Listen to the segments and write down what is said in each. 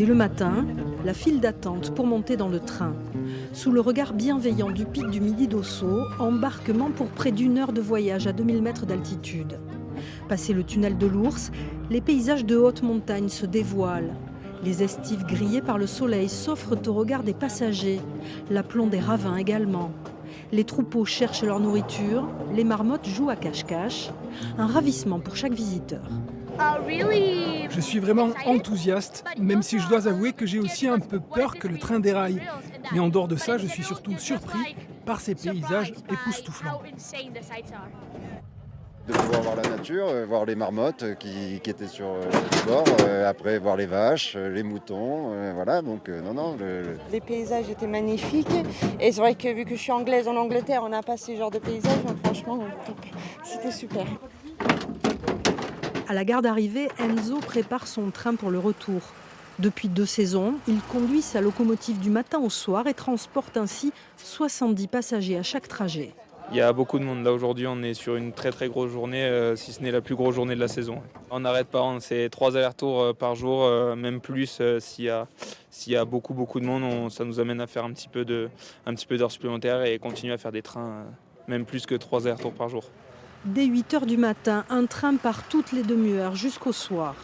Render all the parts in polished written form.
Dès le matin, la file d'attente pour monter dans le train. Sous le regard bienveillant du pic du Midi d'Ossau, embarquement pour près d'une heure de voyage à 2000 mètres d'altitude. Passé le tunnel de l'Ours, les paysages de haute montagne se dévoilent. Les estives grillées par le soleil s'offrent au regard des passagers, l'aplomb des ravins également. Les troupeaux cherchent leur nourriture, les marmottes jouent à cache-cache. Un ravissement pour chaque visiteur. Je suis vraiment enthousiaste, même si je dois avouer que j'ai aussi un peu peur que le train déraille. Mais en dehors de ça, je suis surtout surpris par ces paysages époustouflants. De pouvoir voir la nature, voir les marmottes qui étaient sur le bord, après voir les vaches, les moutons, voilà, donc non. Les paysages étaient magnifiques et c'est vrai que vu que je suis anglaise en Angleterre, on n'a pas ce genre de paysages, donc franchement, c'était super. À la gare d'arrivée, Enzo prépare son train pour le retour. Depuis 2 saisons, il conduit sa locomotive du matin au soir et transporte ainsi 70 passagers à chaque trajet. Il y a beaucoup de monde là aujourd'hui, on est sur une très grosse journée, si ce n'est la plus grosse journée de la saison. On n'arrête pas, c'est 3 allers-retours par jour, même plus s'il y a beaucoup de monde, ça nous amène à faire un petit peu d'heures supplémentaires et continuer à faire des trains, même plus que 3 allers-retours par jour. Dès 8 h du matin, un train part toutes les demi-heures jusqu'au soir.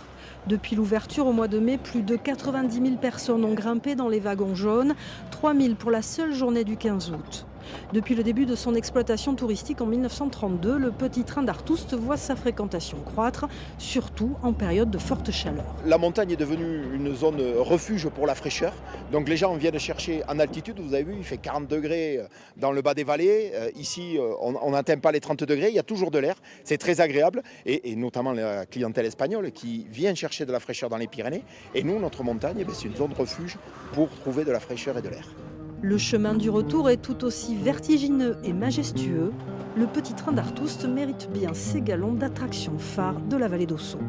Depuis l'ouverture au mois de mai, plus de 90 000 personnes ont grimpé dans les wagons jaunes, 3 000 pour la seule journée du 15 août. Depuis le début de son exploitation touristique en 1932, le petit train d'Artoust voit sa fréquentation croître, surtout en période de forte chaleur. La montagne est devenue une zone refuge pour la fraîcheur. Donc les gens viennent chercher en altitude, vous avez vu, il fait 40 degrés dans le bas des vallées. Ici, on n'atteint pas les 30 degrés, il y a toujours de l'air, c'est très agréable. Et notamment la clientèle espagnole qui vient chercher de la fraîcheur dans les Pyrénées. Et nous, notre montagne, c'est une zone refuge pour trouver de la fraîcheur et de l'air. Le chemin du retour est tout aussi vertigineux et majestueux. Le petit train d'Artoust mérite bien ses galons d'attraction phare de la vallée d'Ossau.